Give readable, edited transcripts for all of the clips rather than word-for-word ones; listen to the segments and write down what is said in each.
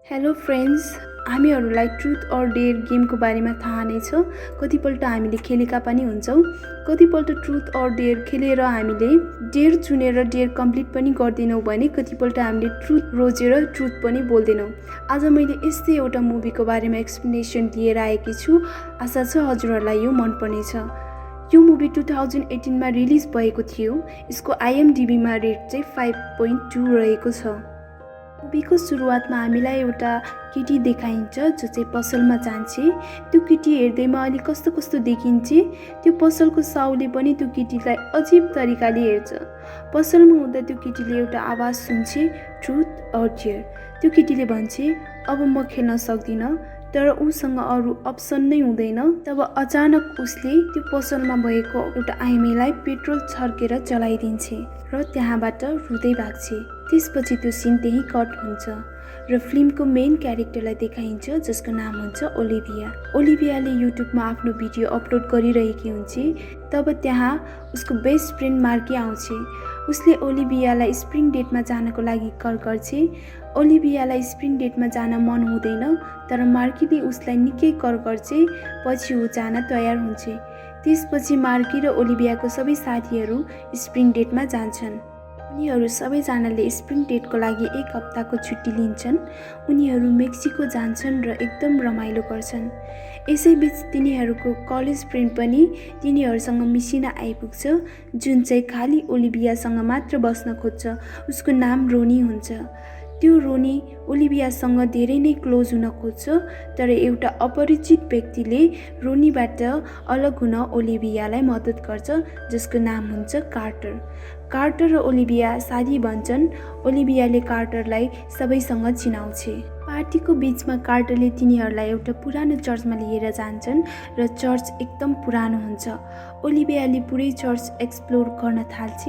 Hello friends, हामीहरूलाई truth or dare गेमको बारेमा थाहा नै छ। कतिपल्ट हामीले खेलेका पनि हुन्छौँ। कतिपल्ट ट्रुथ अर डेयर खेलेर हामीले डेयर चुनेर डेयर कम्प्लिट पनि गर्दैनौँ भने कतिपल्ट हामीले ट्रुथ रोजेर ट्रुथ पनि बोल्दैनौँ। आज मैले यस्तै एउटा मुभीको बारेमा एक्सप्लेनेसन लिएर आएकी छु। आशा छ हजुरहरूलाई यो मन पर्नेछ। यो मुभी 2018मा रिलिज भएको थियो। यसको IMDbमा रेट चाहिँ 5.2 रहेको छ। मुभीको सुरुवातमा हामीलाई एउटा केटी देखाइन्छ जो चाहिँ पसलमा जान्छे। त्यो केटी हेर्दैमा अलि कस्तो कस्तो देखिन्छे। त्यो पसलको साउले पनि त्यो केटीलाई अजीब तरिकाले हेर्छ। पसलमा हुँदा त्यो केटीले एउटा आवाज सुन्छे, ट्रुथ अर डेयर। त्यो केटीले भन्छे, अब म खेल्न सक्दिनँ, तर उसँग अरू अप्सन नै हुँदैन। तब अचानक उसले त्यो पसलमा भएको एउटा आइमीलाई पेट्रोल छर्केर जलाइदिन्छे र त्यहाँबाट रुँदै भाग्छे। त्यसपछि त्यो सिन त्यही कट हुन्छ र फिल्मको मेन क्यारेक्टरलाई देखाइन्छ जसको नाम हुन्छ ओलिभिया। ओलिभियाले युट्युबमा आफ्नो भिडियो अपलोड गरिरहेकी हुन्छे। तब त्यहाँ उसको बेस्ट फ्रेन्ड मार्की आउँछ। उसले ओलिभियालाई स्प्रिङ डेटमा जानको लागि कल गर्छे। ओलिभियालाई स्प्रिङ डेटमा जान मन हुँदैन, तर मार्कीले उसलाई निकै कर गर्छे। पछि ऊ जान तयार हुन्छ। त्यसपछि मार्की र ओलिभियाको सबै साथीहरू स्प्रिङ डेटमा जान्छन्। उनीहरू सबैजनाले स्प्रिङ डेटको लागि 1 हप्ताको छुट्टी लिन्छन्। उनीहरू मेक्सिको जान्छन् र एकदम रमाइलो गर्छन्। यसैबीच तिनीहरूको कलेज फ्रेन्ड पनि तिनीहरूसँग मिसिन आइपुग्छ, जुन चाहिँ खाली ओलिभियासँग मात्र बस्न खोज्छ। उसको नाम रोनी हुन्छ। त्यो रोनी ओलिभियासँग धेरै नै क्लोज हुन खोज्छ, तर एउटा अपरिचित व्यक्तिले रोनीबाट अलग हुन ओलिभियालाई मद्दत गर्छ, जसको नाम हुन्छ कार्टर। कार्टर र ओलिभिया साथी बन्छन्। ओलिभियाले कार्टरलाई सबैसँग चिनाउँछ। पार्टीको बीचमा कार्टरले तिनीहरूलाई एउटा पुरानो चर्चमा लिएर जान्छन् र चर्च एकदम पुरानो हुन्छ। ओलिभियाले पुरै चर्च एक्सप्लोर गर्न थाल्छ।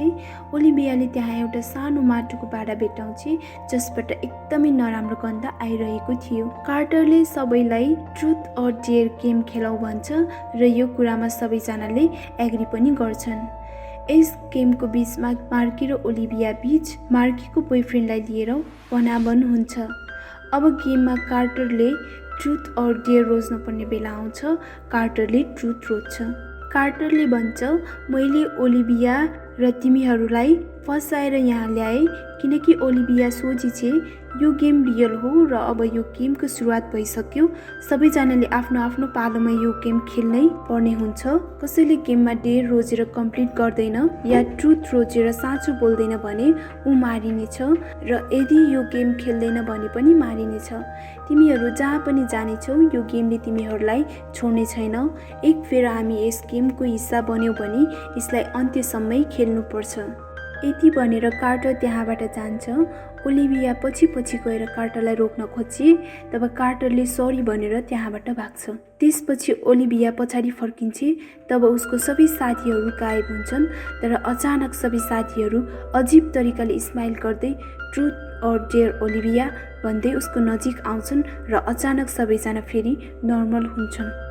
ओलिभियाले त्यहाँ एउटा सानो माटोको बाडा भेटाउँछ जसबाट एकदमै नराम्रो गन्ध आइरहेको थियो। कार्टरले सबैलाई ट्रुथ अर डेयर गेम खेलाउ भन्छ र यो कुरामा सबैजनाले एग्री पनि गर्छन्। यस गेमको बीचमा मार्की र ओलिभिया बीच मार्कीको बोयफ्रेन्डलाई लिएर भनाभन हुन्छ। अब गेममा कार्टरले ट्रुथ अर डेयर रोज्न पर्ने बेला आउँछ। कार्टरले ट्रुथ रोज्छ। कार्टरले भन्छ, मैले ओलिभिया र तिमीहरूलाई फसाएर यहाँ ल्याएँ किनकि ओलिभिया सोझी छे। यो गेम रियल हो र अब यो गेमको सुरुवात भइसक्यो। सबैजनाले आफ्नो आफ्नो पालोमा यो गेम खेल्नै पर्ने हुन्छ। कसैले गेममा डेयर रोजेर कम्प्लिट गर्दैन या ट्रुथ रोजेर साँचो बोल्दैन भने ऊ मारिनेछ र यदि यो गेम खेल्दैन भने पनि मारिनेछ। तिमीहरू जहाँ पनि जानेछौ, यो गेमले तिमीहरूलाई छोड्ने छैन। एक फेर हामी यस गेमको हिस्सा बन्यौँ भने यसलाई अन्त्यसम्मै खेल्नुपर्छ। यति भनेर कार्टर त्यहाँबाट जान्छ। ओलिभिया पछि पछि गएर कार्टरलाई रोक्न खोज्छे। तब कार्टरले सरी भनेर त्यहाँबाट भाग्छ। त्यसपछि ओलिभिया पछाडि फर्किन्छे। तब उसको सबै साथीहरू गायब हुन्छन्, तर अचानक सबै साथीहरू अजीब तरिकाले स्माइल गर्दै ट्रुथ अर डेयर ओलिभिया भन्दै उसको नजिक आउँछन् र अचानक सबैजना फेरि नर्मल हुन्छन्।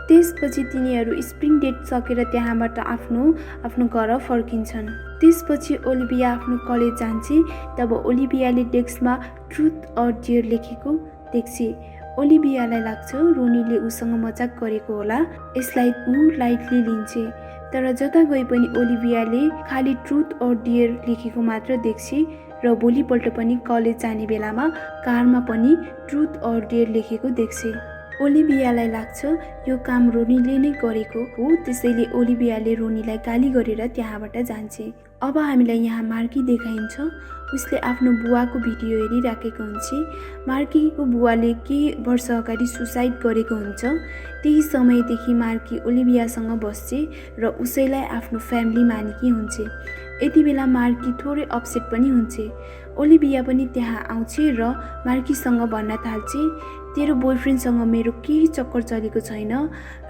त्यसपछि तिनीहरू स्प्रिङ डेट सकेर त्यहाँबाट आफ्नो घर फर्किन्छन्। त्यसपछि ओलिभिया आफ्नो कलेज जान्छे। तब ओलिभियाले डेस्कमा ट्रुथ अर डेयर लेखेको देख्छे। ओलिभियालाई लाग्छ रोनीले उसँग मजाक गरेको होला, यसलाई ऊ लाइटली लिन्छे। तर जता गए पनि ओलिभियाले खाली ट्रुथ अर डेयर लेखेको मात्र देख्छे र भोलिपल्ट पनि कलेज जाने बेलामा कारमा पनि ट्रुथ अर डेयर लेखेको देख्छे। ओलिभियालाई लाग्छ यो काम रोनीले नै गरेको हो, त्यसैले ओलिभियाले रोनीलाई गाली गरेर त्यहाँबाट जान्छे। अब हामीलाई यहाँ मार्की देखाइन्छ। उसले आफ्नो बुवाको भिडियो हेरिराखेको हुन्छ। मार्कीको बुवाले केही वर्ष अगाडि सुसाइड गरेको हुन्छ। त्यही समयदेखि मार्की ओलिभियासँग बस्छे र उसैलाई आफ्नो फ्यामिली मानेकी हुन्छ। यति बेला मार्की थोरै अपसेट पनि हुन्छ। ओलिभिया पनि त्यहाँ आउँछ र मार्कीसँग भन्न थाल्छ, तेरो बोयफ्रेन्डसँग मेरो केही चक्कर चलेको छैन।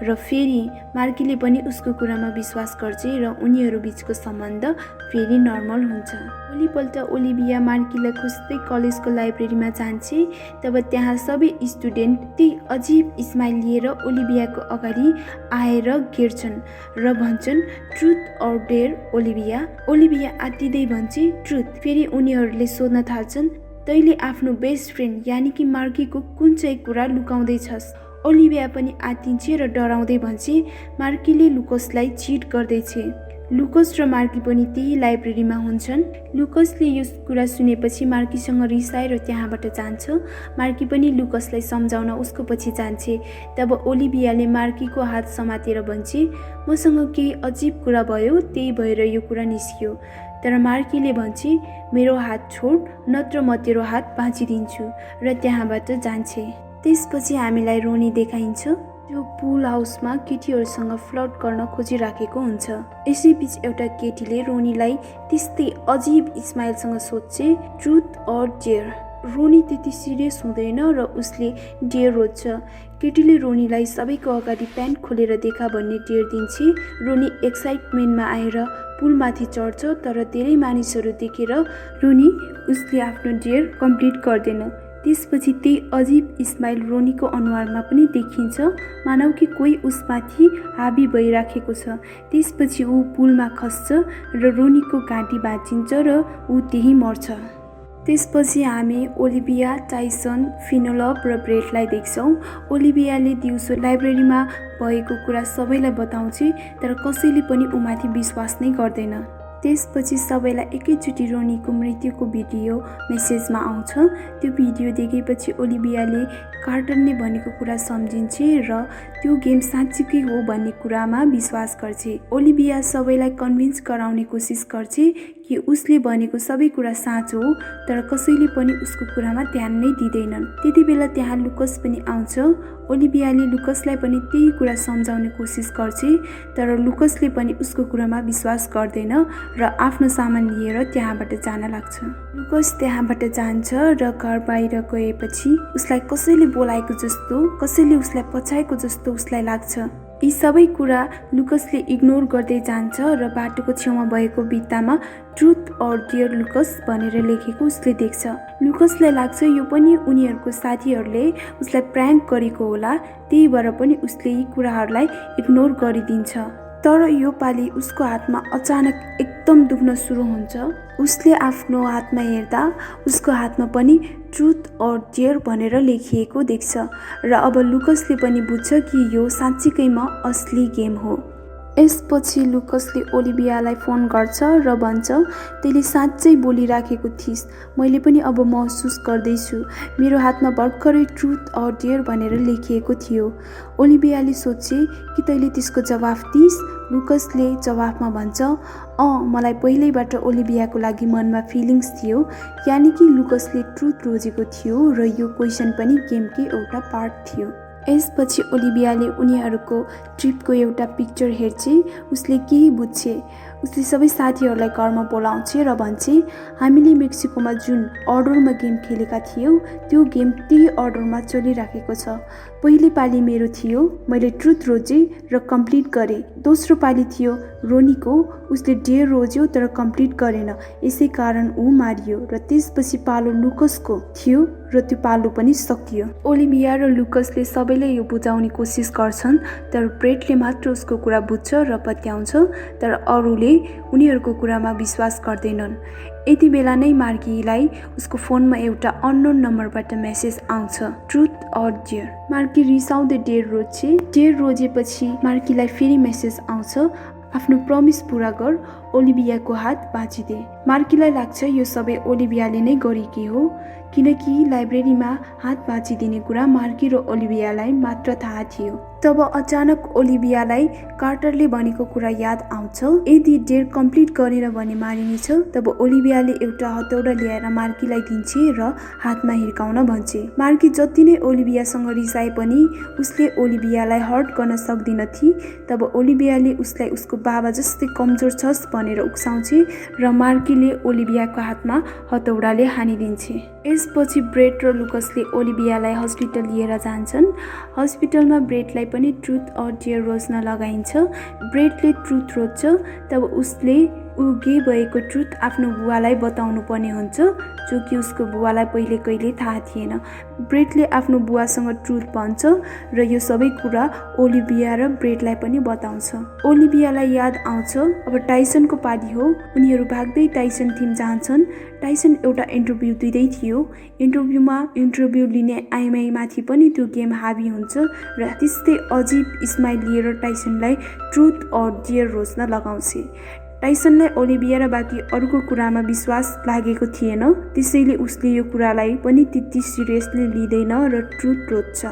र फेरि मार्कीले पनि उसको कुरामा विश्वास गर्छ र उनीहरू बीचको सम्बन्ध फेरि नर्मल हुन्छ। भोलिपल्ट ओलिभिया मार्कीलाई खोज्दै कलेजको लाइब्रेरीमा जान्छे। तब त्यहाँ सबै स्टुडेन्ट त्यही अजीब स्माइल लिएर ओलिभियाको अगाडि आएर घेर्छन् र भन्छन्, truth or dare Olivia. Olivia आत्तिँदै भन्छ ट्रुथ। फेरि उनीहरूले सोध्न थाल्छन्, तैँले आफ्नो बेस्ट फ्रेन्ड यानि कि मार्कीको कुन चाहिँ कुरा लुकाउँदैछस्। ओलिभिया पनि आत्तिन्छे र डराउँदै भन्छे मार्कीले लुकसलाई चिट गर्दैछ। लुकस र मार्की पनि त्यही लाइब्रेरीमा हुन्छन्। लुकसले यो कुरा सुनेपछि मार्कीसँग रिसाएर त्यहाँबाट जान्छ। मार्की पनि लुकसलाई सम्झाउन उसको पछि जान्छे। तब ओलिभियाले मार्कीको हात समातेर भन्छे मसँग केही अजीब कुरा भयो, त्यही भएर यो कुरा निस्कियो। तर मार्कीले भन्छे मेरो हात छोड नत्र म तेरो हात भाँचिदिन्छु र त्यहाँबाट जान्छे। त्यसपछि हामीलाई रोनी देखाइन्छ जो पुल हाउसमा केटीहरूसँग फ्लर्ट गर्न खोजिराखेको हुन्छ। यसैबीच एउटा केटीले रोनीलाई त्यस्तै अजीब स्माइलसँग सोध्छे ट्रुथ अर डेयर। रोनी त्यति सिरियस हुँदैन र उसले डेयर रोज्छ। केटीले रोनीलाई सबैको अगाडि प्यान्ट खोलेर देखा भन्ने डेयर दिन्छे। रोनी एक्साइटमेन्टमा आएर पुलमाथि चढ्छ तर धेरै मानिसहरू देखेर रोनी उसले आफ्नो डेयर कम्प्लिट गर्दैन। त्यसपछि त्यही अजीब स्माइल रोनीको अनुहारमा पनि देखिन्छ, मानव कि कोही उसमाथि हाबी भइराखेको छ। त्यसपछि ऊ पुलमा खस्छ र रोनीको घाँटी भाँचिन्छ र ऊ त्यही मर्छ। त्यसपछि हामी ओलिभिया, टाइसन, फिनोलप र ब्रेटलाई देख्छौँ। ओलिभियाले दिउँसो लाइब्रेरीमा भएको कुरा सबैलाई बताउँछ तर कसैले पनि उमाथि विश्वास नै गर्दैन। त्यसपछि सबैलाई एकैचोटि रोनीको मृत्युको भिडियो मेसेजमा आउँछ। त्यो भिडियो देखेपछि ओलिभियाले कार्टरले भनेको कुरा सम्झिन्छे र त्यो गेम साँच्चीकै हो भन्ने कुरामा विश्वास गर्छ। ओलिभिया सबैलाई कन्भिन्स गराउने कोसिस गर्छ कि उसले भनेको सबै कुरा साँचो हो, तर कसैले पनि उसको कुरामा ध्यान नै दिँदैनन्। त्यति बेला त्यहाँ लुकस पनि आउँछ। ओलिभियाले लुकसलाई पनि त्यही कुरा सम्झाउने कोसिस गर्छ तर लुकसले पनि उसको कुरामा विश्वास गर्दैन र आफ्नो सामान लिएर त्यहाँबाट जान लाग्छ। लुकस त्यहाँबाट जान्छ र घर बाहिर गएपछि उसलाई कसैले बोलाएको जस्तो, कसैले उसलाई पछाएको जस्तो उसलाई लाग्छ। यी सबै कुरा लुकसले इग्नोर गर्दै जान्छ र बाटोको छेउमा भएको भित्तामा ट्रुथ अर डेयर लुकस भनेर लेखेको उसले देख्छ। लुकसलाई लाग्छ यो पनि उनीहरूको साथीहरूले उसलाई प्र्याङ्क गरेको होला, त्यही भएर पनि उसले यी कुराहरूलाई इग्नोर गरिदिन्छ। तर यो पालि उसको हातमा अचानक एकदम दुख्न सुरु हुन्छ। उसले आफ्नो हातमा हेर्दा उसको हातमा पनि ट्रुथ अर डेयर भनेर लेखिएको देख्छ र अब लुकसले पनि बुझ्छ कि यो साँच्चीकैमा असली गेम हो। यसपछि लुकसले ओलिभियालाई फोन गर्छ र भन्छ तैँले साँच्चै बोलिराखेको थिइस्, मैले पनि अब महसुस गर्दैछु, मेरो हातमा भर्खरै ट्रुथ अर डेयर भनेर लेखिएको थियो। ओलिभियाले सोचे कि तैँले त्यसको जवाफ दिइस्। लुकसले जवाफमा भन्छ मलाई पहिल्यैबाट ओलिभियाको लागि मनमा फिलिङ्स थियो, यानि कि लुकसले ट्रुथ रोजेको थियो र यो क्वेसन पनि गेमकै एउटा पार्ट थियो। यसपछि ओलिभियाले उनीहरूको ट्रिपको एउटा पिक्चर हेर्छे। उसले केही बुझ्छे। उसले सबै साथीहरूलाई घरमा बोलाउँछ र भन्छ हामीले मेक्सिकोमा जुन अर्डरमा गेम खेलेका थियौँ त्यो गेम त्यही अर्डरमा चलिराखेको छ। पहिलो पाली मेरो थियो, मैले ट्रुथ रोजेँ र कम्प्लिट गरेँ। दोस्रो पाली थियो रोनीको, उसले डेयर रोज्यो तर कम्प्लिट गरेन, यसै कारण ऊ मारियो र त्यसपछि पालो लुकसको थियो र त्यो पालो पनि सकियो। ओलिभिया र लुकसले सबैले यो बुझाउने कोसिस गर्छन् तर ब्रेटले मात्र उसको कुरा बुझ्छ र पत्याउँछ तर अरूले उनीहरूको कुरामा विश्वास गर्दैनन्। यति बेला नै मार्कीलाई उसको फोनमा एउटा अननोन नम्बरबाट मेसेज आउँछ ट्रुथ अर डेयर। मार्की रिसाउँदै डेयर रोज्छे। डेयर रोजेपछि मार्कीलाई फेरि मेसेज आउँछ आफ्नो प्रमिस पूरा गर, ओलिभियाको हात भाँचिदे। मार्कीलाई लाग्छ यो सबै ओलिभियाले नै गरेकी हो किनकि लाइब्रेरीमा हात भाँचिदिने कुरा मार्की र ओलिभियालाई मात्र थाहा थियो। तब अचानक ओलिभियालाई कार्टरले भनेको कुरा याद आउँछ, यदि डेयर कम्प्लिट गरेर भने मारिनेछ। तब ओलिभियाले एउटा हतौडा ल्याएर मार्कीलाई दिन्छे र हातमा हिर्काउन भन्छे। मार्की जति नै ओलिभियासँग रिसाए पनि उसले ओलिभियालाई हर्ट गर्न सक्दिनथी। तब ओलिभियाले उसलाई उसको बाबा जस्तै कमजोर छस् भनेर उक्साउँछे र मार्कीले ओलिभियाको हातमा हतौडाले हानिदिन्छे। यसपछि ब्रेट र लुकसले ओलिभियालाई हस्पिटल लिएर जान्छन्। हस्पिटलमा ब्रेटलाई पनि ट्रुथ अर डेयर रोज्न लगाइन्छ। ब्रेटले ट्रुथ रोज्छ। तब उसले ऊ गे भएको ट्रुथ आफ्नो बुवालाई बताउनु पर्ने हुन्छ, जो कि उसको बुवालाई पहिले कहिले थाहा थिएन। ब्रेटले आफ्नो बुवासँग ट्रुथ भन्छ र यो सबै कुरा ओलिभिया र ब्रेटलाई पनि बताउँछ। ओलिभियालाई याद आउँछ अब टाइसनको पाली हो। उनीहरू भाग्दै टाइसन थिम जान्छन्। टाइसन एउटा इन्टरभ्यू दिँदै थियो। इन्टरभ्यूमा इन्टरभ्यू लिने आइमाईमाथि पनि त्यो गेम हावी हुन्छ र त्यस्तै अजीब स्माइल लिएर टाइसनलाई ट्रुथ अर डेयर रोज्न लगाउँछ। टाइसनलाई ओलिभिया र बाँकी अरूको कुरामा विश्वास लागेको थिएन, त्यसैले उसले यो कुरालाई पनि त्यति सिरियसली लिँदैन र ट्रुथ रोज्छ।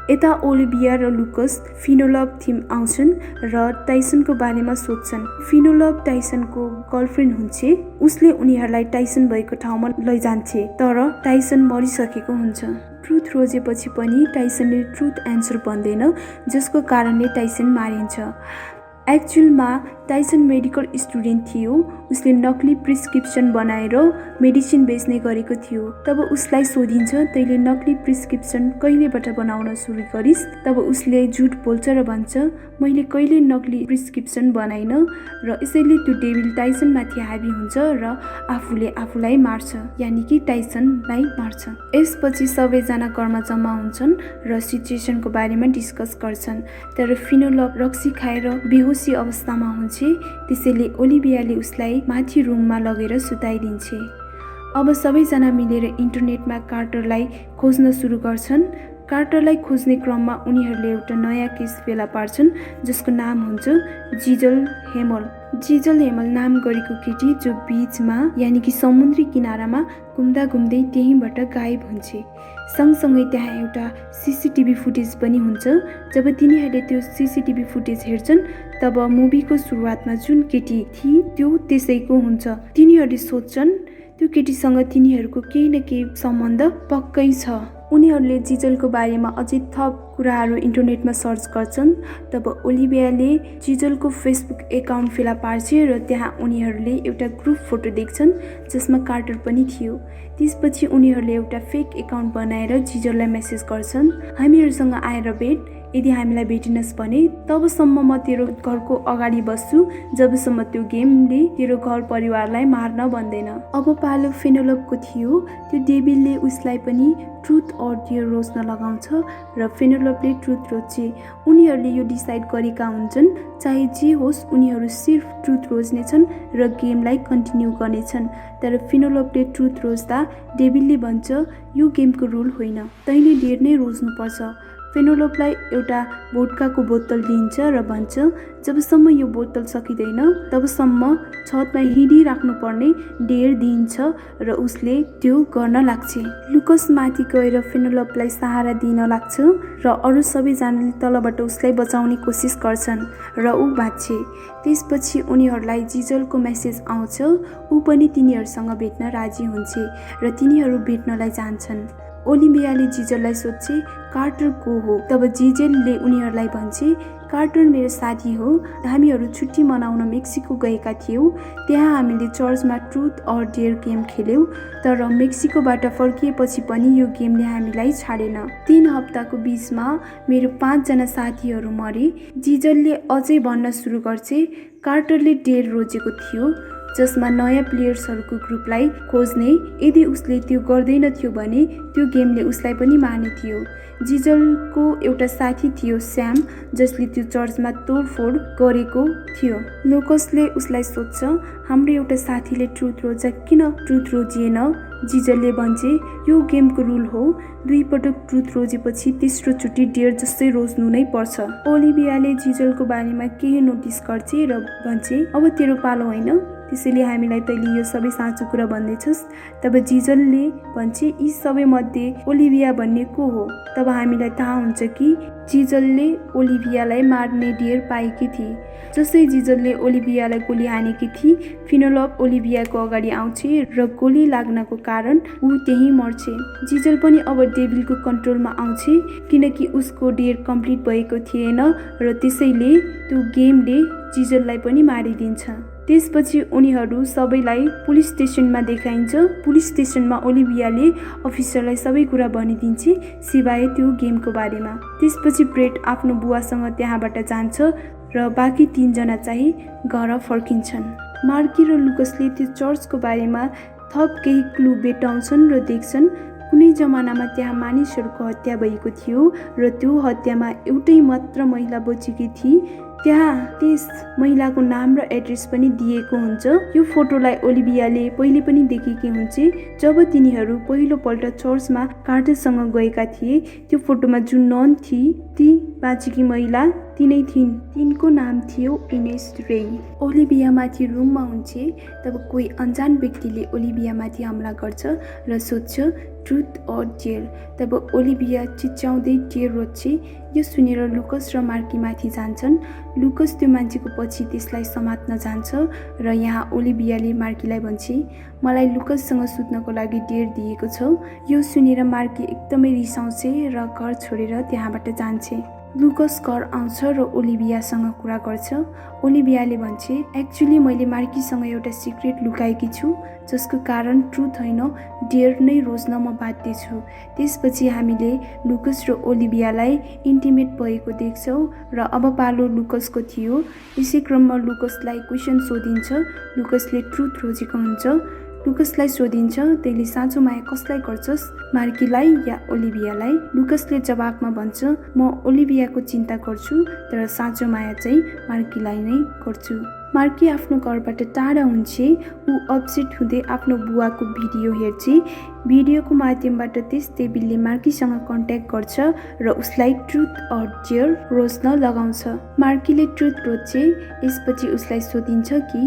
यता ओलिभिया र लुकस फिनोलभ थिम आउँछन् र टाइसनको बारेमा सोध्छन्। फिनोलभ टाइसनको गर्लफ्रेन्ड हुन्छ। उसले उनीहरूलाई टाइसन भएको ठाउँमा लैजान्छे, तर टाइसन मरिसकेको हुन्छ। ट्रुथ रोजेपछि पनि टाइसनले ट्रुथ एन्सर भन्दैन, जसको कारणले टाइसन मारिन्छ। एक्चुअलमा टाइसन मेडिकल स्टुडेन्ट थियो। उसले नक्ली प्रिस्क्रिप्सन बनाएर मेडिसिन बेच्ने गरेको थियो। तब उसलाई सोधिन्छ, तैँले नक्ली प्रिस्क्रिप्सन कहिलेबाट बनाउन सुरु गरिस्? तब उसले झुट बोल्छ र भन्छ, मैले कहिले नक्ली प्रिस्क्रिप्सन बनाइन र यसैले त्यो डेभिल टाइसनमाथि हावी हुन्छ र आफूले आफूलाई मार्छ, यानि कि टाइसनलाई मार्छ। यसपछि सबैजना घरमा जम्मा हुन्छन् र सिचुएसनको बारेमा डिस्कस गर्छन्। तर फिनोलभ रक्सी खाएर बेहोसी अवस्थामा हुन्छ, त्यसैले ओलिभियाले उसलाई माथि रुममा लगेर सुताइदिन्छे। अब सबैजना मिलेर इन्टरनेटमा कार्टरलाई खोज्न सुरु गर्छन्। कार्टरलाई खोज्ने क्रममा उनीहरूले एउटा नयाँ केस फेला पार्छन्, जसको नाम हुन्छ जिजल हेमल। जिजल हेमल नाम गरेको केटी जो बीचमा यानि कि समुद्री किनारामा घुम्दा घुम्दै त्यहीँबाट गायब हुन्छ। सँगसँगै त्यहाँ एउटा सीसीटीभी फुटेज पनि हुन्छ। जब तिनीहरूले त्यो सीसीटीभी फुटेज हेर्छन्, तब मुभीको सुरुवातमा जुन केटी थिए त्यो त्यसैको हुन्छ। तिनीहरूले सोध्छन् त्यो केटीसँग तिनीहरूको केही न केही सम्बन्ध पक्कै छ। उनीहरूले जिजलको बारेमा अझै थप कुराहरू इन्टरनेटमा सर्च गर्छन्। तब ओलिभियाले जिजलको फेसबुक एकाउन्ट फेला पार्छ र त्यहाँ उनीहरूले एउटा ग्रुप फोटो देख्छन् जसमा कार्टर पनि थियो। त्यसपछि उनीहरूले एउटा फेक एकाउन्ट बनाएर जिजललाई मेसेज गर्छन्, हामीहरूसँग आएर भेट, यदि हामीलाई भेटिनस् भने तबसम्म म तेरो घरको अगाडि बस्छु जबसम्म त्यो गेमले तेरो घर परिवारलाई मार्न भन्दैन। अब पालो फिनोलभको थियो। त्यो डेभिलले उसलाई पनि ट्रुथ अर डेयर रोज्न लगाउँछ र फिनोलभले ट्रुथ रोज्छे। उनीहरूले यो डिसाइड गरेका हुन्छन्, चाहे जे होस् उनीहरू सिर्फ ट्रुथ रोज्नेछन् र गेमलाई कन्टिन्यू गर्नेछन्। तर फिनोलभले ट्रुथ रोज्दा डेभिलले भन्छ, यो गेमको रुल होइन, तैँले डेयर नै रोज्नुपर्छ। फिनोलभलाई एउटा भोड्काको बोतल दिन्छ र भन्छ, जबसम्म यो बोतल सकिँदैन तबसम्म छतमा हिँडिराख्नुपर्ने डेयर दिइन्छ र उसले त्यो गर्न लाग्छ। लुकस माथि गएर फिनोलभलाई सहारा दिन लाग्छ र अरू सबैजनाले तलबाट उसलाई बचाउने कोसिस गर्छन् र ऊ बाँच्छ। त्यसपछि उनीहरूलाई जिजलको मेसेज आउँछ। ऊ पनि तिनीहरूसँग भेट्न राजी हुन्छ र तिनीहरू भेट्नलाई जान्छन्। ओलिभियाले जिजललाई सोध्छे, कार्टर को हो? तब जिजलले उनीहरूलाई भन्छे, कार्टर मेरो साथी हो। हामीहरू छुट्टी मनाउन मेक्सिको गएका थियौँ। त्यहाँ हामीले चर्चमा ट्रुथ अर डेयर गेम खेल्यौँ, तर मेक्सिकोबाट फर्किएपछि पनि यो गेमले हामीलाई छाडेन। 3 हप्ताको बीचमा मेरो 5 जना साथीहरू मरे। जिजलले अझै भन्न सुरु गर्छे, कार्टरले डेयर रोजेको थियो जसमा नयाँ प्लेयर्सहरूको ग्रुपलाई खोज्ने। यदि उसले त्यो गर्दैन थियो भने त्यो गेमले उसलाई पनि मार्ने थियो। जिजलको एउटा साथी थियो स्याम, जसले त्यो चर्चमा तोडफोड गरेको थियो। लुकसले उसलाई सोध्छ, हाम्रो एउटा साथीले ट्रुथ रोज्छ, किन ट्रुथ रोजिएन? जिजलले भन्छे, यो गेमको रुल हो, 2 पटक ट्रुथ रोजेपछि तेस्रो चोटि डेयर जस्तै रोज्नु नै पर्छ। ओलिभियाले जिजलको बारेमा केही नोटिस गर्छ र भन्छे, अब तेरो पालो होइन, त्यसैले हामीलाई तैँले यो सबै साँचो कुरा भन्दैछस्। तब जिजलले भन्छे, यी सबै मध्ये ओलिभिया भन्ने को हो? तब हामीलाई थाहा हुन्छ कि जिजलले ओलिभियालाई मार्ने डेयर पाएकी थिए। जसै जिजलले ओलिभियालाई गोली हानेकी थिए, फिनोलभ ओलिभियाको अगाडि आउँछ र गोली लाग्नको कारण ऊ त्यहीँ मर्छ। जिजल पनि अब डेभिलको कन्ट्रोलमा आउँछ, किनकि उसको डेयर कम्प्लिट भएको थिएन र त्यसैले त्यो गेमले जिजललाई पनि मारिदिन्छ। त्यसपछि उनीहरू सबैलाई पुलिस स्टेसनमा देखाइन्छ। पुलिस स्टेसनमा ओलिभियाले अफिसरलाई सबै कुरा भनिदिन्छ, सिवाय त्यो गेमको बारेमा। त्यसपछि ब्रेट आफ्नो बुवासँग त्यहाँबाट जान्छ र बाँकी 3 जना चाहिँ घर फर्किन्छन्। मार्की र लुकसले त्यो चर्चको बारेमा थप केही क्लु भेटाउँछन् र देख्छन् कुनै जमानामा त्यहाँ मानिसहरूको हत्या भएको थियो र त्यो हत्यामा एउटै मात्र महिला बचेकी थिए। त्यहाँ त्यस महिलाको नाम र एड्रेस पनि दिएको हुन्छ। यो फोटोलाई ओलिभियाले पहिले पनि देखेकी हुन्छ जब तिनीहरू पहिलोपल्ट चर्चमा कार्टरसँग गएका थिए। त्यो फोटोमा जुन नन थिए ती बाँचेकी महिला तिनै थिइन्। तिनको नाम थियो इनेस रे। ओलिभियामाथि रुममा हुन्छ तब कोही अनजान व्यक्तिले ओलिभियामाथि हमला गर्छ र सोध्छ ट्रुथ अर डेयर। तब ओलिभिया चिच्याउँदै डेयर रोज्छ। यो सुनेर लुकस र मार्की माथि जान्छन्। लुकस त्यो मान्छेको पछि त्यसलाई समात्न जान्छ र यहाँ ओलिभियाले मार्कीलाई भन्छ मलाई लुकससँग सुत्नको लागि डेयर दिएको छ। यो सुनेर मार्की एकदमै रिसाउँछ र घर छोडेर त्यहाँबाट जान्छ। लुकस घर आउँछ र ओलिभियासँग कुरा गर्छ। ओलिभियाले भन्छ एक्चुअली मैले मार्कीसँग एउटा सिक्रेट लुकाएकी छु जसको कारण ट्रुथ होइन डेयर नै रोज्न म बाध्य छु। त्यसपछि हामीले लुकस र ओलिभियालाई इन्टिमेट भएको देख्छौँ र अब पालो लुकसको थियो। यसै क्रममा लुकसलाई क्वेसन सोधिन्छ। लुकसले ट्रुथ रोजेको हुन्छ। लुकसलाई सोधिन्छ तैँले साँचो माया कसलाई गर्छस्, मार्कीलाई या ओलिभियालाई? लुकसले जवाफमा भन्छ म ओलिभियाको चिन्ता गर्छु तर साँचो माया चाहिँ मार्कीलाई नै गर्छु। मार्की आफ्नो घरबाट टाढा हुन्छ। ऊ अपसेट हुँदै आफ्नो बुवाको भिडियो हेर्छ। भिडियोको माध्यमबाट त्यस डेभिलले मार्कीसँग कन्ट्याक्ट गर्छ र उसलाई ट्रुथ अर डेयर रोज्न लगाउँछ। मार्कीले ट्रुथ रोज्छ। यसपछि उसलाई सोधिन्छ कि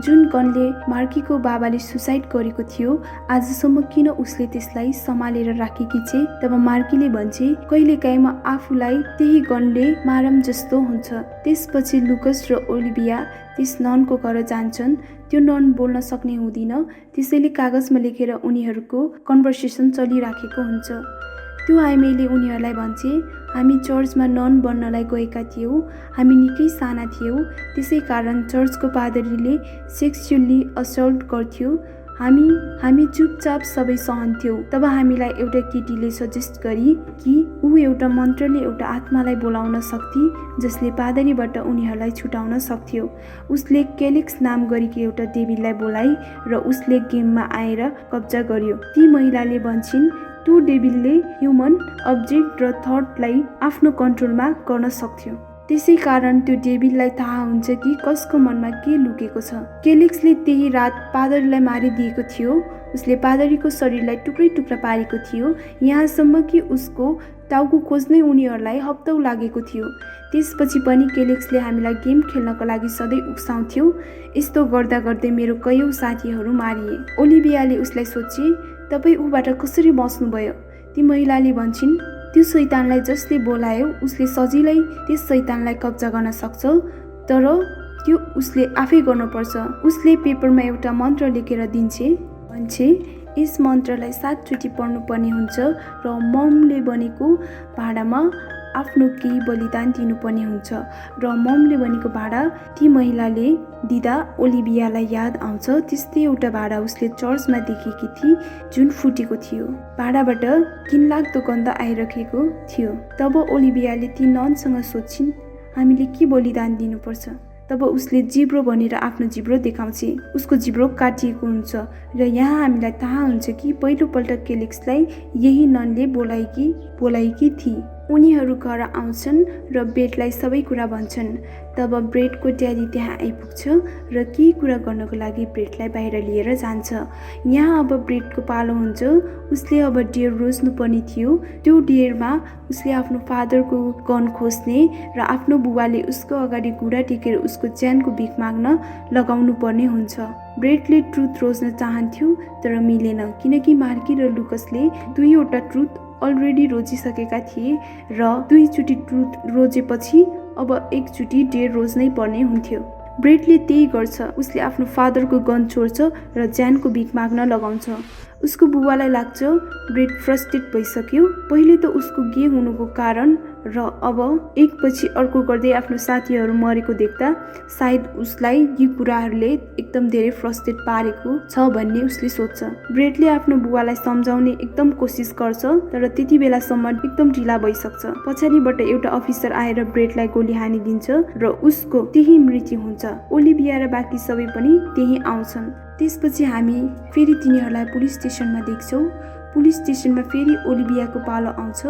जुन गनले मार्कीको बाबाले सुसाइड गरेको थियो आजसम्म किन उसले त्यसलाई सम्हालेर राखेकी छे। तब मार्कीले भन्छ कहिलेकाहीँ म आफूलाई त्यही गनले मारम जस्तो हुन्छ। त्यसपछि लुकस र ओलिभिया त्यस ननको घर जान्छन्। त्यो नन बोल्न सक्ने हुँदिन त्यसैले कागजमा लेखेर उनीहरूको कन्भर्सेसन चलिराखेको हुन्छ। त्यो आइमेले उनीहरूलाई भन्छ हामी चर्चमा नन बन्नलाई गएका थियौँ। हामी निकै साना थियौँ त्यसै कारण चर्चको पादरीले सेक्सुअली असल्ट गर्थ्यो। हामी चुपचाप सबै सहन्थ्यौँ। तब हामीलाई एउटा केटीले सजेस्ट गरी कि ऊ एउटा मन्त्रले एउटा आत्मालाई बोलाउन सक्थे जसले पादरीबाट उनीहरूलाई छुटाउन सक्थ्यो। उसले केलिक्स नाम गरेकी एउटा डेभिललाई बोलाइ र उसले गेममा आएर कब्जा गर्यो। ती महिलाले भन्छन् त्यो डेभिलले ह्युमन अब्जेक्ट र थटलाई आफ्नो कन्ट्रोलमा गर्न सक्थ्यो। त्यसै कारण त्यो डेभिललाई थाहा हुन्छ कि कसको मनमा के लुकेको छ। केलिक्सले त्यही रात पादरीलाई मारिदिएको थियो। उसले पादरीको शरीरलाई टुक्रै टुक्रा पारेको थियो यहाँसम्म कि उसको टाउको खोज्नै उनीहरूलाई हप्तौ लागेको थियो। त्यसपछि पनि केलिक्सले हामीलाई गेम खेल्नको लागि सधैँ उक्साउँथ्यो। यस्तो गर्दा गर्दै मेरो कयौँ साथीहरू मारिए। ओलिभियाले उसलाई सोचे तपाईँ ऊबाट कसरी बस्नुभयो? ती महिलाले भन्छन् त्यो शैतानलाई जसले बोलायो उसले सजिलै त्यस शैतानलाई कब्जा गर्न सक्छ तर त्यो उसले आफै गर्नुपर्छ। उसले पेपरमा एउटा मन्त्र लेखेर दिन्छे भन्छे यस मन्त्रलाई 7 चोटि पढ्नुपर्ने हुन्छ र ममले बनेको भाँडामा आफ्नो केही बलिदान दिनुपर्ने हुन्छ र ममले बनेको भाँडा ती महिलाले दिँदा ओलिभियालाई याद आउँछ त्यस्तै एउटा भाँडा उसले चर्चमा देखेकी थिए जुन फुटेको थियो। भाँडाबाट घिनलाग्दो गन्ध आइरहेको थियो। तब ओलिभियाले ती ननसँग सोध्छिन् हामीले के बलिदान दिनुपर्छ। तब उसले जिब्रो भनेर आफ्नो जिब्रो देखाउँछ। उसको जिब्रो काटिएको हुन्छ र यहाँ हामीलाई थाहा हुन्छ कि पहिलोपल्ट केलिक्सलाई यही ननले बोलाएकी थिए। उनीहरू घर आउँछन् र ब्रेडलाई सबै कुरा भन्छन्। तब ब्रेडको ड्याडी त्यहाँ आइपुग्छ र केही कुरा गर्नको लागि ब्रेडलाई बाहिर लिएर जान्छ। यहाँ अब ब्रेडको पालो हुन्छ। उसले अब डेयर रोज्नुपर्ने थियो। त्यो डेयरमा उसले आफ्नो फादरको गन खोज्ने र आफ्नो बुबाले उसको अगाडि घुँडा टेकेर उसको ज्यानको भिख माग्न लगाउनु पर्ने हुन्छ। ब्रेडले ट्रुथ रोज्न चाहन्थ्यो तर मिलेन किनकि मार्की र लुकसले दुईवटा ट्रुथ अलरेडी रोजिसकेका थिए र 2 चोटि ट्रुथ रोजेपछि अब 1 चोटि डेयर रोज्नै पर्ने हुन्थ्यो। ब्रेडले त्यही गर्छ। उसले आफ्नो फादरको गन छोड्छ र ज्यानको भिख माग्न लगाउँछ। उसको बुबालाई लाग्छ ब्रेड फ्रस्ट्रेट भइसक्यो। पहिले त उसको गे हुनुको कारण र अब एकपछि अर्को गर्दै आफ्नो साथीहरू मरेको देख्दा सायद उसलाई यी कुराहरूले एकदम धेरै फ्रस्ट्रेट पारेको छ भन्ने उसले सोच्छ। ब्रेडले आफ्नो बुवालाई सम्झाउने एकदम कोसिस गर्छ तर त्यति बेलासम्म एकदम ढिला भइसक्छ। पछाडिबाट एउटा अफिसर आएर ब्रेडलाई गोली हानिदिन्छ र उसको त्यही मृत्यु हुन्छ। ओलिभिया र बाँकी सबै पनि त्यही आउँछन्। त्यसपछि हामी फेरि तिनीहरूलाई पुलिस स्टेसनमा देख्छौँ। पुलिस स्टेसनमा फेरि ओलिभियाको पालो आउँछ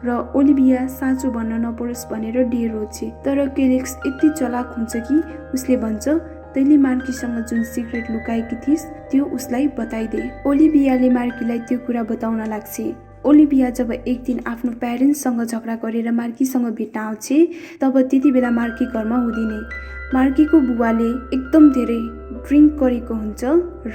र ओलिभिया साँचो भन्न नपरोस् भनेर डेर रोज्छ। तर केलेक्स यति चलाक हुन्छ कि उसले भन्छ तैँले मार्कीसँग जुन सिक्रेट लुकाएकी थिइस् त्यो उसलाई बताइदे। ओलिभियाले मार्कीलाई त्यो कुरा बताउन लाग्छ। ओलिभिया जब एक दिन आफ्नो प्यारेन्ट्ससँग झगडा गरेर मार्कीसँग भेट्न आउँछ तब त्यति बेला मार्की घरमा हुँदैन। मार्कीको बुवाले एकदम धेरै ड्रिङ्क गरेको हुन्छ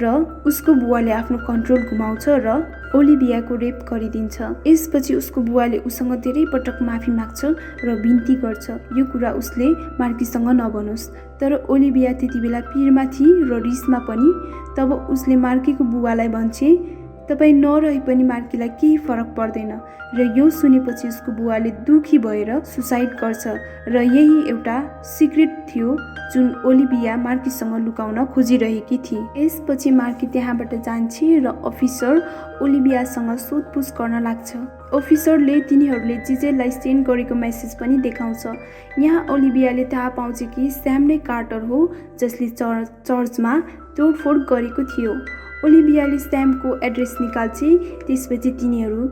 र उसको बुवाले आफ्नो कन्ट्रोल गुमाउँछ र ओलिभियाको रेप गरिदिन्छ। यसपछि उसको बुवाले उसँग धेरै पटक माफी माग्छ र बिन्ती गर्छ यो कुरा उसले मार्कीसँग नभनोस्। तर ओलिभिया त्यति बेला पिरमा थिए र रिसमा पनि। तब उसले मार्कीको बुवालाई भन्छ तपाईँ नरहे पनि मार्कीलाई केही फरक पर्दैन र यो सुनेपछि उसको बुवाले दुखी भएर सुसाइड गर्छ र यही एउटा सिक्रेट थियो जुन ओलिभिया मार्कीसँग लुकाउन खोजिरहेकी थिए। यसपछि मार्की त्यहाँबाट जान्छ र अफिसर ओलिभियासँग सोधपुछ गर्न लाग्छ। अफिसरले तिनीहरूले जिजेललाई सेन्ड गरेको मेसेज पनि देखाउँछ। यहाँ ओलिभियाले थाहा पाउँछ कि स्याम नै कार्टर हो जसले चर्चमा तोडफोड गरेको थियो। ओलिभियाले स्यामको एड्रेस निकाल्छ। त्यसपछि तिनीहरू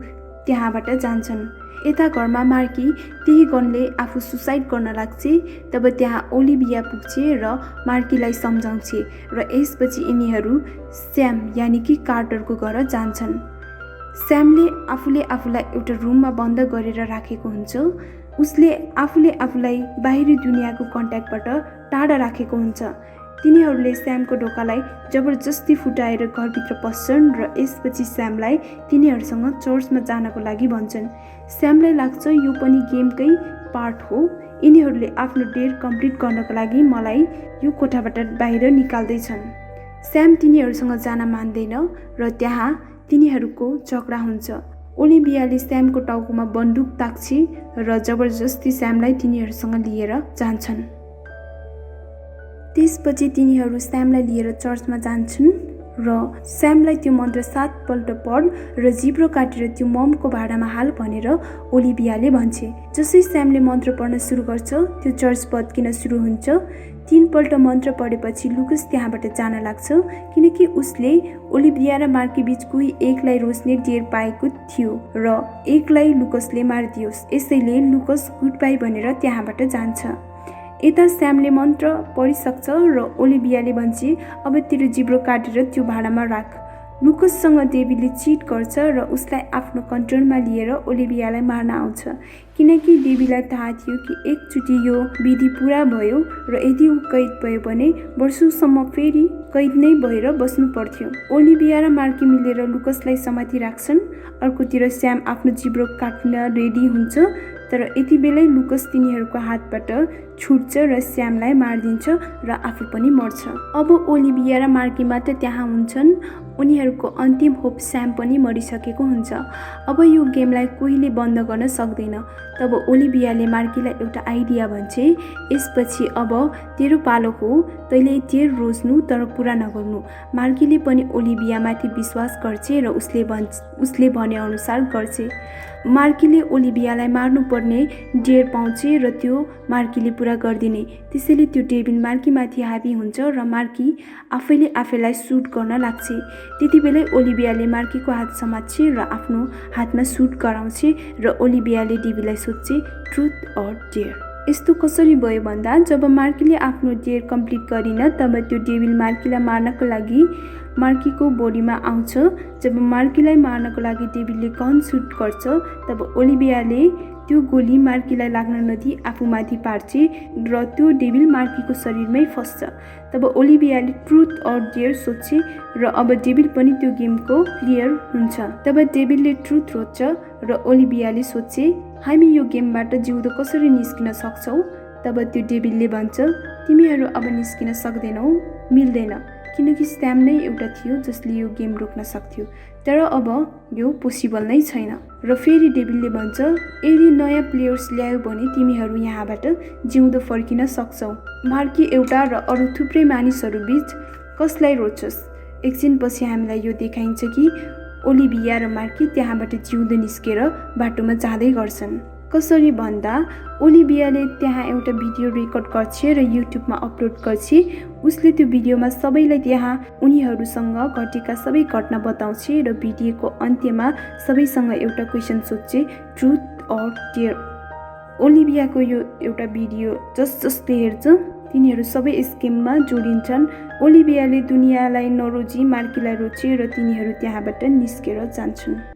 त्यहाँबाट जान्छन्। यता घरमा मार्की त्यही गनले आफू सुसाइड गर्न लाग्छ। तब त्यहाँ ओलिभिया पुग्छ र मार्कीलाई सम्झाउँछ र यसपछि यिनीहरू स्याम यानि कि कार्टरको घर जान्छन्। स्यामले आफूलाई एउटा रुममा बन्द गरेर राखेको हुन्छ। उसले आफूलाई बाहिरी दुनियाँको कन्ट्याक्टबाट टाढा राखेको हुन्छ। तिनीहरूले स्यामको ढोकालाई जबरजस्ती फुटाएर घरभित्र पस्छन् र यसपछि स्यामलाई तिनीहरूसँग चर्चमा जानको लागि भन्छन्। स्यामलाई लाग्छ यो पनि गेमकै पार्ट हो। यिनीहरूले आफ्नो डेट कम्प्लिट गर्नको लागि मलाई यो कोठाबाट बाहिर निकाल्दैछन्। स्याम तिनीहरूसँग जान मान्दैन र त्यहाँ तिनीहरूको झगडा हुन्छ। ओलिभियाले स्यामको टाउकोमा बन्दुक ताक्छ र जबरजस्ती स्यामलाई तिनीहरूसँग लिएर जान्छन्। त्यसपछि तिनीहरू स्यामलाई लिएर चर्चमा जान्छन् र स्यामलाई त्यो मन्त्र 7 पल्ट पढ र जिब्रो काटेर त्यो ममको भाँडामा हाल भनेर ओलिभियाले भन्छ। जसै स्यामले मन्त्र पढ्न सुरु गर्छ त्यो चर्च भत्किन सुरु हुन्छ। 3 पल्ट मन्त्र पढेपछि लुकस त्यहाँबाट जान लाग्छ किनकि उसले ओलिभिया र मार्की बीच कोही एकलाई रोज्ने डेर पाएको थियो र एकलाई लुकसले मारिदियोस्। यसैले लुकस गुड बाई भनेर त्यहाँबाट जान्छ। यता स्यामले मन्त्र पढिसक्छ र ओलिभियाले भन्छ अब तेरो जिब्रो काटेर त्यो भाँडामा राख। लुकससँग डेभीले चिट गर्छ र उसलाई आफ्नो कन्ट्रोलमा लिएर ओलिभियालाई मार्न आउँछ किनकि डेभीलाई थाहा थियो कि एकचोटि यो विधि पुरा भयो र यदि ऊ कैद भयो भने वर्षौंसम्म फेरि कैद नै भएर बस्नु पर्थ्यो। ओलिभिया र मार्की मिलेर लुकसलाई समाति राख्छन्। अर्कोतिर स्याम आफ्नो जिब्रो काट्न रेडी हुन्छ तर यति बेलै लुकस तिनीहरूको हातबाट छुट्छ र स्यामलाई मारिदिन्छ र आफू पनि मर्छ। अब ओलिभिया र मार्की मात्र त्यहाँ हुन्छन्। उनीहरूको अन्तिम होप स्याम पनि मरिसकेको हुन्छ। अब यो गेमलाई कोहीले बन्द गर्न सक्दैन। तब ओलिभियाले मार्कीलाई एउटा आइडिया भन्छ यसपछि अब तेरो पालो हो तैँले डेर रोज्नु तर पुरा नगर्नु। मार्कीले पनि ओलिभियामाथि विश्वास गर्छ र उसले भने अनुसार गर्छ। मार्कीले ओलिभियालाई मार्नुपर्ने डेर पाउँछ र त्यो मार्कीले पुरा गरिदिने। त्यसैले त्यो डेभिल मार्कीमाथि हाबी हुन्छ र मार्की आफैलाई सुट गर्न लाग्छ। त्यति बेलै ओलिभियाले मार्कीको हात समात्छ र आफ्नो हातमा सुट गराउँछ र ओलिभियाले डेभिललाई सोध्छ ट्रुथ अर डेयर। यस्तो कसरी भयो भन्दा जब मार्कीले आफ्नो डेयर कम्प्लिट गरिन तब त्यो डेभिल मार्कीलाई मार्नको लागि मार्कीको बोडीमा आउँछ। जब मार्कीलाई मार्नको लागि डेभिलले गन सुट गर्छ तब ओलिभियाले त्यो गोली मार्कीलाई लाग्न नदिई आफूमाथि पार्छ र त्यो डेभिल मार्कीको शरीरमै फस्छ। तब ओलिभियाले ट्रुथ अर डेयर सोध्छ र अब डेभिल पनि त्यो गेमको प्लेयर हुन्छ। तब डेभिलले ट्रुथ रोज्छ र ओलिभियाले सोध्छ हामी यो गेमबाट जिउँदो कसरी निस्किन सक्छौ। तब त्यो डेभिलले भन्छ तिमीहरू अब निस्किन सक्दैनौ, मिल्दैन। किनकि स्याम नै एउटा थियो जसले यो गेम रोक्न सक्थ्यो, तर अब यो पोसिबल नै छैन। र फेरि डेभिलले भन्छ, यदि नयाँ प्लेयर्स ल्यायो भने तिमीहरू यहाँबाट जिउँदो फर्किन सक्छौ। मार्की एउटा र अरू थुप्रै मानिसहरू बीच कसलाई रोज्छस्? एकछिनपछि हामीलाई यो देखाइन्छ कि ओलिभिया र मार्की त्यहाँबाट जिउँदो निस्केर बाटोमा जाँदै गर्छन्। कसरी भन्दा ओलिभियाले त्यहाँ एउटा भिडियो रेकर्ड गर्छ र युट्युबमा अपलोड गर्छ। उसले त्यो भिडियोमा सबैलाई त्यहाँ उनीहरूसँग घटेका सबै घटना बताउँछ र भिडियोको अन्त्यमा सबैसँग एउटा क्वेसन सोध्छ, ट्रुथ अर डेयर। ओलिभियाको यो एउटा भिडियो जसले हेर्छ तिनीहरू सबै स्केममा जोडिन्छन्। ओलिभियाले दुनियाँलाई नरोजी मार्कीलाई रोज्छ र तिनीहरू त्यहाँबाट निस्केर जान्छन्।